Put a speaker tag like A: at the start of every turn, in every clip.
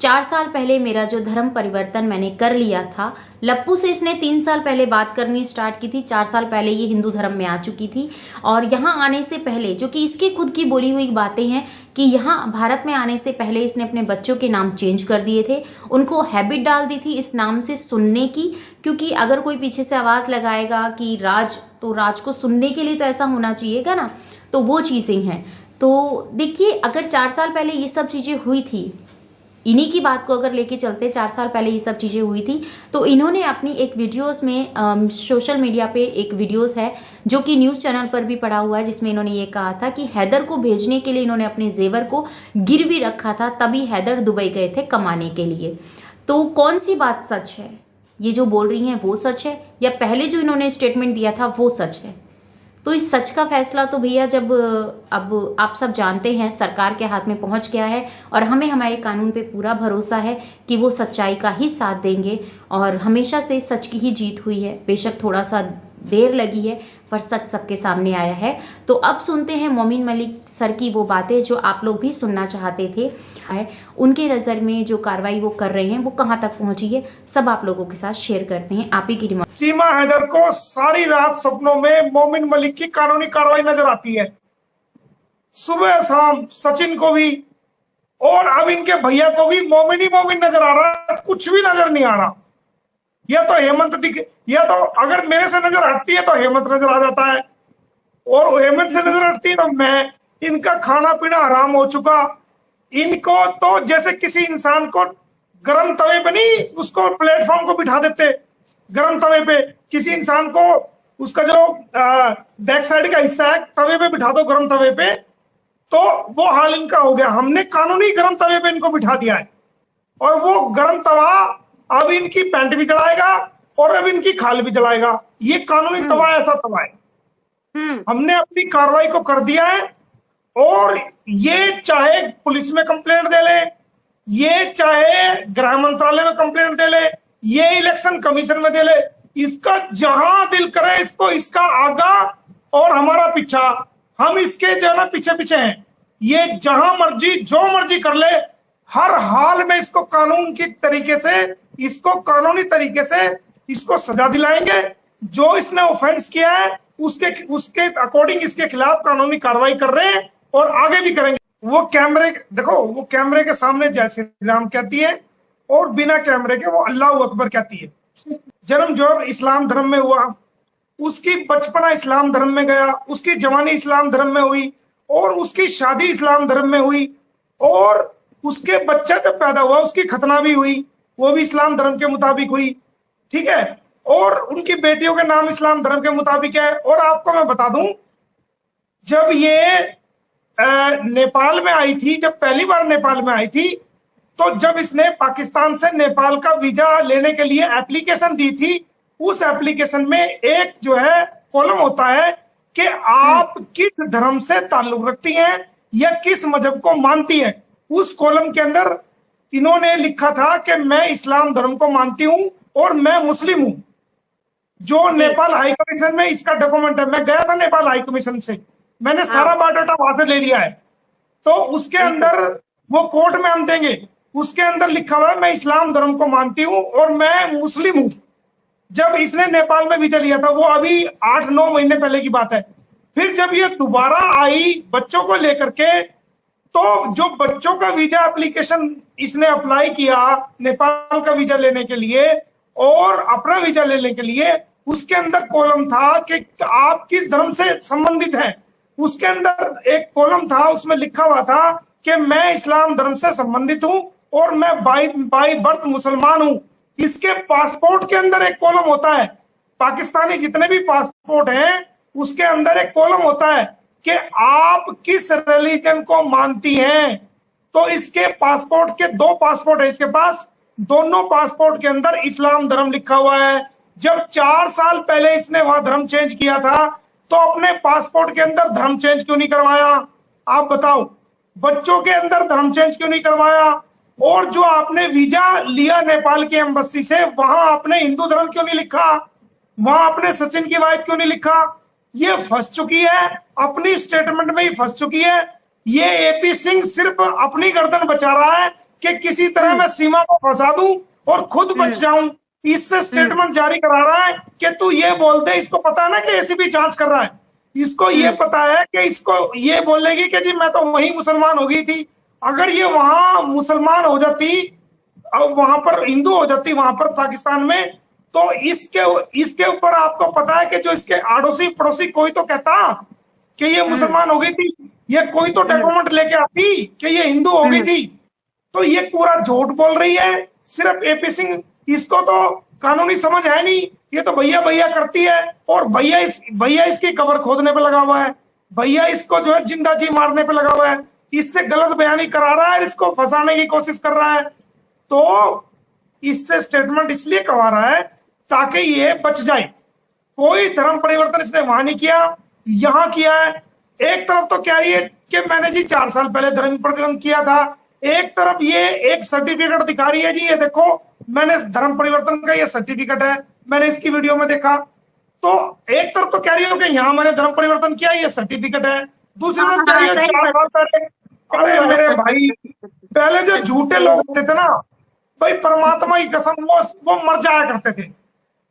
A: 4 साल पहले मेरा जो धर्म परिवर्तन मैंने कर लिया था। लप्पू से इसने 3 साल पहले बात करनी स्टार्ट की थी। 4 साल पहले ये हिंदू धर्म में आ चुकी थी और यहाँ आने से पहले, जो कि इसकी खुद की बोली हुई बातें हैं, कि यहाँ भारत में आने से पहले इसने अपने बच्चों के नाम चेंज कर दिए थे। उनको हैबिट डाल दी थी इस नाम से सुनने की, क्योंकि अगर कोई पीछे से आवाज़ लगाएगा कि राज, तो राज को सुनने के लिए तो ऐसा होना चाहिएगा ना। तो वो चीज़ें हैं। तो देखिए, अगर 4 साल पहले ये सब चीज़ें हुई थी, इन्हीं की बात को अगर लेके चलते, 4 साल पहले ये सब चीज़ें हुई थी, तो इन्होंने अपनी एक वीडियोस में सोशल मीडिया पे एक वीडियोस है जो कि न्यूज़ चैनल पर भी पड़ा हुआ है, जिसमें इन्होंने ये कहा था कि हैदर को भेजने के लिए इन्होंने अपने जेवर को गिरवी रखा था, तभी हैदर दुबई गए थे कमाने के लिए। तो कौन सी बात सच है? ये जो बोल रही हैं वो सच है, या पहले जो इन्होंने स्टेटमेंट दिया था वो सच है? तो इस सच का फैसला तो भैया जब अब आप सब जानते हैं सरकार के हाथ में पहुंच गया है, और हमें हमारे कानून पे पूरा भरोसा है कि वो सच्चाई का ही साथ देंगे, और हमेशा से सच की ही जीत हुई है। बेशक थोड़ा सा देर लगी है, पर सच सबके सामने आया है। तो अब सुनते हैं मोमिन मलिक सर की वो बातें जो आप लोग भी सुनना चाहते थे। उनके नज़र में जो कार्रवाई वो कर रहे हैं वो कहाँ तक पहुंची है, सब आप लोगों के साथ शेयर करते हैं। आप ही की डिमांड।
B: सीमा हैदर को सारी रात सपनों में मोमिन मलिक की कानूनी कार्रवाई नजर आती है, सुबह शाम सचिन को भी, और अब इनके भैया को भी मोमिन ही मोमिन नजर आ रहा है, कुछ भी नजर नहीं आ रहा। या तो हेमंत दिख, या तो अगर मेरे से नजर हटती है तो हेमंत नजर आ जाता है, और हेमंत से नजर हटती है तो मैं। इनका खाना पीना हराम हो चुका। इनको तो जैसे किसी इंसान को गर्म तवे पे नहीं, उसको प्लेटफॉर्म को बिठा देते गर्म तवे पे, किसी इंसान को उसका जो बैक साइड का हिस्सा है तवे पे बिठा दो गर्म तवे पे, तो वो हाल इनका हो गया। हमने कानूनी गर्म तवे पे इनको बिठा दिया है, और वो गर्म तवा अब इनकी पैंट भी जलाएगा और अब इनकी खाल भी जलाएगा। ये कानूनी तवा ऐसा तवा है। हमने अपनी कार्रवाई को कर दिया है, और ये चाहे पुलिस में कंप्लेंट दे ले, ये चाहे गृह मंत्रालय में कंप्लेंट दे ले, ये इलेक्शन कमीशन में दे ले, इसका जहां दिल करे इसको, इसका आगा और हमारा पीछा, हम इसके जो है ना पीछे पीछे हैं। ये जहां मर्जी जो मर्जी कर ले, हर हाल में इसको कानून की तरीके से, इसको कानूनी तरीके से इसको सजा दिलाएंगे। जो इसने ऑफेंस किया है उसके अकॉर्डिंग इसके खिलाफ कानूनी कार्रवाई कर रहे हैं, और आगे भी करेंगे। वो कैमरे देखो, वो कैमरे के सामने जय श्री राम कहती है, और बिना कैमरे के वो अल्लाह अकबर कहती है। जन्म जो इस्लाम धर्म में हुआ, उसकी बचपना इस्लाम धर्म में गया, उसकी जवानी इस्लाम धर्म में हुई, और उसकी शादी इस्लाम धर्म में हुई, और उसके बच्चा जब पैदा हुआ उसकी खतना भी हुई, वो भी इस्लाम धर्म के मुताबिक हुई। ठीक है, और उनकी बेटियों के नाम इस्लाम धर्म के मुताबिक है। और आपको मैं बता दूं, जब ये नेपाल में आई थी, जब पहली बार नेपाल में आई थी, तो जब इसने पाकिस्तान से नेपाल का वीजा लेने के लिए एप्लीकेशन दी थी, उस एप्लीकेशन में एक जो है कॉलम होता है कि आप किस धर्म से ताल्लुक रखती हैं या किस मजहब को मानती हैं। उस कॉलम के अंदर इन्होंने लिखा था कि मैं इस्लाम धर्म को मानती हूं और मैं मुस्लिम हूं। जो नेपाल हाई कमीशन में इसका डॉक्यूमेंट है, मैं गया था नेपाल हाई कमीशन से, मैंने सारा बायोडाटा वहां से ले लिया है। तो उसके अंदर वो कोर्ट में हम देंगे, उसके अंदर लिखा हुआ है मैं इस्लाम धर्म को मानती हूं और मैं मुस्लिम हूं। जब इसने नेपाल में वीजा लिया था, वो अभी 8-9 महीने पहले की बात है। फिर जब ये दोबारा आई बच्चों को लेकर के, तो जो बच्चों का वीजा एप्लीकेशन इसने अप्लाई किया नेपाल का वीजा लेने के लिए और अपना वीजा लेने के लिए, उसके अंदर कॉलम था कि आप किस धर्म से संबंधित हैं। उसके अंदर एक कॉलम था, उसमें लिखा हुआ था कि मैं इस्लाम धर्म से संबंधित हूं और मैं बाई बर्थ मुसलमान हूं। इसके पासपोर्ट के अंदर एक कॉलम होता है, पाकिस्तानी जितने भी पासपोर्ट हैं उसके अंदर एक कॉलम होता है कि आप किस रिलीजन को मानती हैं। तो इसके पासपोर्ट के 2 पासपोर्ट है इसके पास, दोनों पासपोर्ट के अंदर इस्लाम धर्म लिखा हुआ है। जब 4 साल पहले इसने वहां धर्म चेंज किया था, तो अपने पासपोर्ट के अंदर धर्म चेंज क्यों नहीं करवाया? आप बताओ, बच्चों के अंदर धर्म चेंज क्यों नहीं करवाया? और जो आपने वीजा लिया नेपाल की एम्बेसी से, वहां आपने हिंदू धर्म क्यों नहीं लिखा? वहां आपने सचिन की वाइफ क्यों नहीं लिखा? ये फंस चुकी है, अपनी स्टेटमेंट में ही फंस चुकी है। ये एपी सिंह सिर्फ अपनी गर्दन बचा रहा है, कि किसी तरह मैं सीमा को फंसा दूं और खुद बच जाऊं। इससे स्टेटमेंट जारी करा रहा है कि तू ये बोल दे। इसको पता है ना कि एसीबी जांच कर रहा है, इसको ये पता है कि इसको ये बोलेगी कि जी मैं तो वहीं मुसलमान हो गई थी। अगर ये वहां मुसलमान हो जाती, वहां पर हिंदू हो जाती, वहां पर पाकिस्तान में, तो इसके ऊपर आपको पता है कि जो इसके आड़ोसी पड़ोसी कोई तो कहता कि ये मुसलमान हो गई थी, ये कोई तो डॉक्यूमेंट लेके आती कि ये हिंदू हो गई थी। तो ये पूरा झूठ बोल रही है सिर्फ एपी सिंह। इसको तो कानूनी समझ है नहीं, ये तो भैया भैया करती है। और भैया इसकी कबर खोदने पे लगा हुआ है, भैया इसको जो है जिंदा जी मारने पे लगा हुआ है, इससे गलत बयानी करा रहा है, इसको फंसाने की कोशिश कर रहा है। तो इससे स्टेटमेंट इसलिए करवा रहा है ताकि ये बच जाए। कोई धर्म परिवर्तन इसने वहां नहीं किया, यहां किया है। एक तरफ तो कह रही है कि मैंने जी 4 साल पहले धर्म परिवर्तन किया था, एक तरफ ये एक सर्टिफिकेट दिखा रही है जी ये देखो मैंने धर्म परिवर्तन का ये सर्टिफिकेट है, मैंने इसकी वीडियो में देखा। तो एक तरफ तो कह रही हो कि यहाँ मैंने धर्म परिवर्तन किया, ये सर्टिफिकेट है, दूसरी तरफ कह रही हो 4 साल पहले। अरे मेरे भाई, पहले जो झूठे लोग होते थे ना भाई, परमात्मा की कसम वो मर जाया करते थे।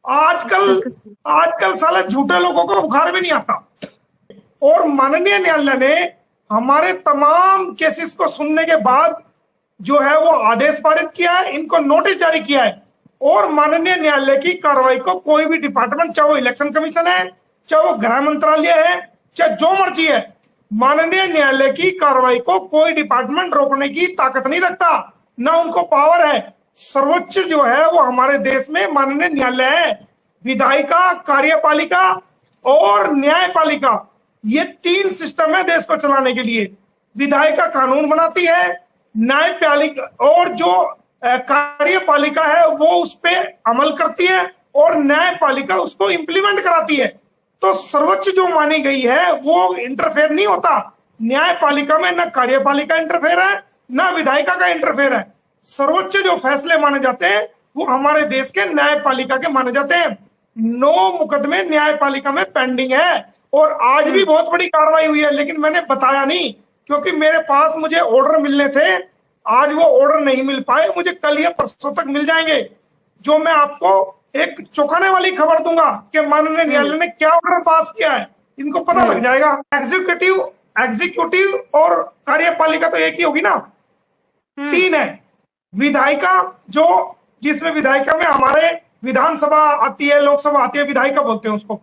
B: आजकल साले झूठे लोगों को बुखार भी नहीं आता। और माननीय न्यायालय ने हमारे तमाम केसेस को सुनने के बाद जो है वो आदेश पारित किया है, इनको नोटिस जारी किया है। और माननीय न्यायालय की कार्रवाई को कोई भी डिपार्टमेंट, चाहे वो इलेक्शन कमीशन है, चाहे वो गृह मंत्रालय है, चाहे जो मर्जी है, माननीय न्यायालय की कार्रवाई को कोई डिपार्टमेंट रोकने की ताकत नहीं रखता, ना उनको पावर है। सर्वोच्च जो है वो हमारे देश में माननीय न्यायालय है। विधायिका, कार्यपालिका और न्यायपालिका, ये 3 सिस्टम है देश को चलाने के लिए। विधायिका कानून बनाती है, न्यायपालिका और जो कार्यपालिका है वो उस पर अमल करती है, और न्यायपालिका उसको इंप्लीमेंट कराती है। तो सर्वोच्च जो मानी गई है वो इंटरफेयर नहीं होता न्यायपालिका में, ना कार्यपालिका इंटरफेयर है, ना विधायिका का इंटरफेयर है। सर्वोच्च जो फैसले माने जाते हैं वो हमारे देश के न्यायपालिका के माने जाते हैं। 9 मुकदमे न्यायपालिका में पेंडिंग है, और आज भी बहुत बड़ी कार्रवाई हुई है, लेकिन मैंने बताया नहीं क्योंकि मेरे पास मुझे ऑर्डर मिलने थे। आज वो ऑर्डर नहीं मिल पाए, मुझे कल या परसों तक मिल जाएंगे, जो मैं आपको एक चौंकाने वाली खबर दूंगा कि माननीय न्यायालय ने क्या ऑर्डर पास किया है। इनको पता लग जाएगा। एग्जीक्यूटिव और कार्यपालिका तो एक ही होगी ना, 3 है। विधायिका जो, जिसमें विधायिका में हमारे विधानसभा आती है, लोकसभा आती है, विधायिका बोलते हैं उसको,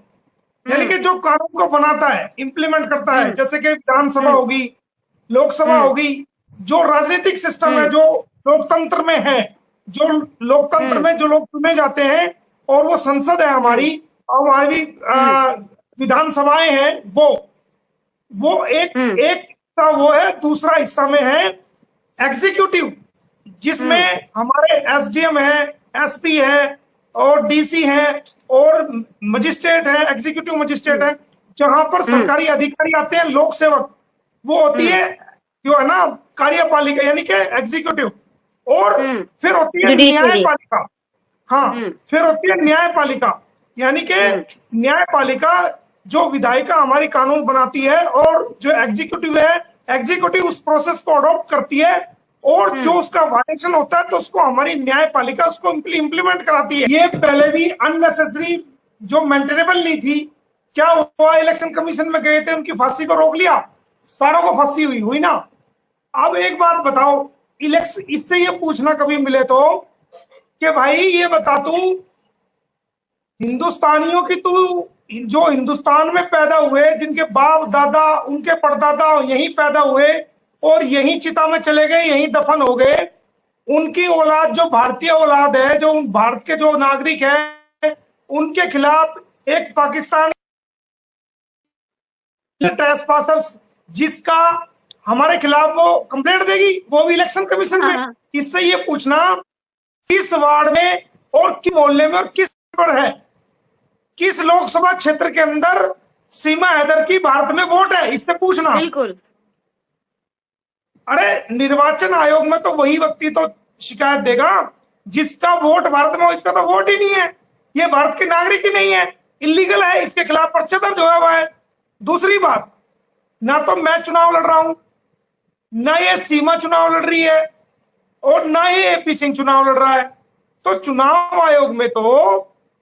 B: यानी कि जो कानून को बनाता है, इंप्लीमेंट करता है, जैसे कि विधानसभा होगी, लोकसभा होगी। जो राजनीतिक सिस्टम है, जो लोकतंत्र में है, जो लोकतंत्र में जो लोग चुने जाते हैं, और वो संसद है हमारी विधानसभाएं हैं, वो एक हिस्सा वो है। दूसरा हिस्सा में है एग्जीक्यूटिव, जिसमें हमारे एसडीएम है, एसपी है और डीसी है और मजिस्ट्रेट है, एग्जीक्यूटिव मजिस्ट्रेट है, जहां पर सरकारी अधिकारी आते हैं, लोक सेवक। वो होती है जो है ना कार्यपालिका, यानी कि एग्जीक्यूटिव। और फिर होती है न्यायपालिका। हाँ, फिर होती है न्यायपालिका, यानी कि न्यायपालिका जो विधायिका हमारी कानून बनाती है, और जो एग्जीक्यूटिव है, एग्जीक्यूटिव उस प्रोसेस को अडॉप्ट करती है, और जो उसका वायलेशन होता है तो उसको हमारी न्यायपालिका उसको इंप्लीमेंट कराती है। ये पहले भी अननेसेसरी जो मेंटेनेबल नहीं थी, क्या हुआ, इलेक्शन कमीशन में गए थे, उनकी फांसी को रोक लिया, सारों को फांसी हुई ना। अब एक बात बताओ, इलेक्शन, इससे ये पूछना कभी मिले तो कि भाई ये बता तू, हिंदुस्तानियों की तू, जो हिंदुस्तान में पैदा हुए, जिनके बाप दादा, उनके परदादा यहीं पैदा हुए और यहीं चिता में चले गए, यहीं दफन हो गए, उनकी औलाद जो भारतीय औलाद है, जो भारत के जो नागरिक है, उनके खिलाफ एक पाकिस्तान ट्रेसपासर्स, जिसका हमारे खिलाफ वो कंप्लेंट देगी, वो भी इलेक्शन कमीशन में। इससे ये पूछना किस वार्ड में और किस मोहल्ले में और किस पर है, किस लोकसभा क्षेत्र के अंदर सीमा हैदर की भारत में वोट है, इससे पूछना।
C: बिल्कुल।
B: अरे निर्वाचन आयोग में तो वही व्यक्ति तो शिकायत देगा जिसका वोट भारत में हो, इसका तो वोट ही नहीं है, ये भारत के नागरिक ही नहीं है, इलीगल है, इसके खिलाफ पर्चा दर्ज हुआ है। दूसरी बात, ना तो मैं चुनाव लड़ रहा हूं, ना ये सीमा चुनाव लड़ रही है, और ना ही एपी सिंह चुनाव लड़ रहा है। तो चुनाव आयोग में तो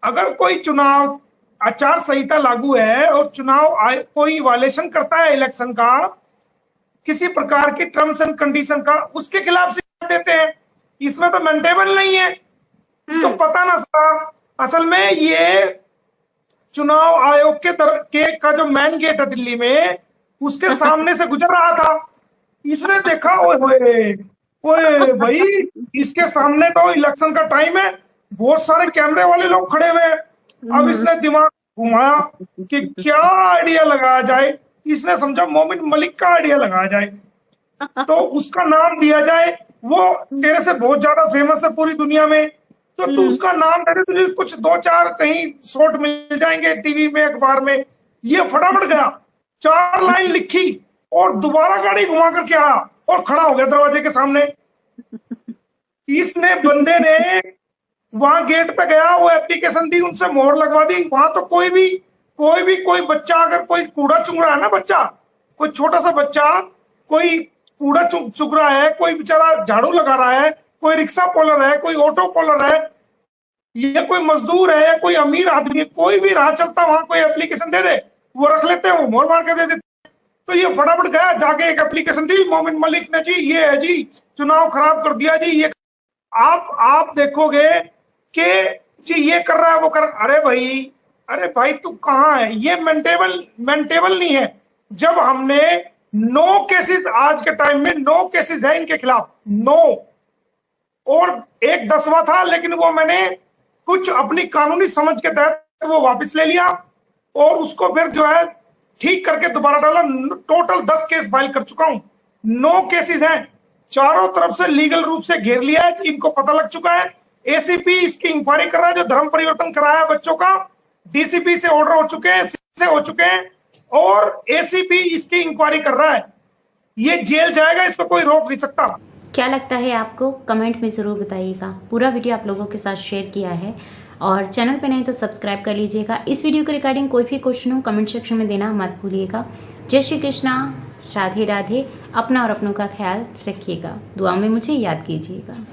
B: अगर कोई चुनाव आचार संहिता लागू है और कोई वायलेशन करता है इलेक्शन का, किसी प्रकार की टर्म्स एंड कंडीशन का, उसके खिलाफ से देते हैं। इसमें तो मेंटेबल नहीं है, इसको पता ना सर। असल में ये चुनाव आयोग के का जो मेन गेट है दिल्ली में, उसके सामने से गुजर रहा था। इसने देखा, ओए होए ओए भाई, इसके सामने तो इलेक्शन का टाइम है, बहुत सारे कैमरे वाले लोग खड़े हुए हैं। अब इसने दिमाग घुमाया कि क्या आइडिया लगाया जाए। इसने समझा मोमिन मलिक का आइडिया लगाया जाए, तो उसका नाम दिया जाए। वो तेरे से बहुत ज्यादा फेमस है पूरी दुनिया में, तो तू उसका नाम दे दे, तुझे कुछ 2-4 कहीं शॉट मिल जाएंगे टीवी में, अखबार में। ये फटाफट गया, 4 लाइन लिखी और दोबारा गाड़ी घुमा करके आया और खड़ा हो गया दरवाजे के सामने। इसने बंदे ने वहां गेट पे गया, वो एप्लीकेशन दी, उनसे मोहर लगवा दी। वहां तो कोई बच्चा अगर कोई कूड़ा चुग रहा है ना, बच्चा कोई छोटा सा बच्चा कोई कूड़ा चुग रहा है, कोई बेचारा झाड़ू लगा रहा है, कोई रिक्शा पोलर है, कोई ऑटो पोलर है, ये कोई मजदूर है, कोई अमीर आदमी है, कोई भी राह चलता वहां कोई एप्लीकेशन दे दे, वो रख लेते हैं, वो मोहर मार के दे देते। तो ये फटाफट गया, जाके एक एप्लीकेशन दी, मोमिन मलिक ने जी, ये है जी, चुनाव खराब कर दिया जी। ये आप देखोगे कि जी ये कर रहा है, वो कर, अरे भाई तू कहाँ है? ये मेंटेबल नहीं है। जब हमने 9 केसेस, आज के टाइम में 9 केसेस है इनके खिलाफ, 9, और एक 10वां था, लेकिन वो मैंने कुछ अपनी कानूनी समझ के तहत वो वापस ले लिया और उसको फिर जो है ठीक करके दोबारा डाला। टोटल 10 केस फाइल कर चुका हूं। 9 केसेस हैं, चारों तरफ से लीगल रूप से घेर लिया है, इनको पता लग चुका है। एसीपी इसकी इंक्वायरी कर रहा है, जो धर्म परिवर्तन कराया बच्चों का। डीसीपी से ऑर्डर हो चुके हैं, से हो चुके हैं, और एसीपी इसकी इंक्वायरी कर रहा है। ये जेल जाएगा, इसको कोई रोक नहीं सकता।
A: क्या लगता है आपको? कमेंट में ज़रूर बताइएगा। पूरा वीडियो आप लोगों के साथ शेयर किया है, और चैनल पे नहीं तो सब्सक्राइब कर लीजिएगा। इस वीडियो के रिगार्डिंग कोई भी क्वेश्चन हो कमेंट सेक्शन में देना मत भूलिएगा। जय श्री कृष्णा, राधे राधे। अपना और अपनों का ख्याल रखिएगा, दुआ में मुझे याद कीजिएगा।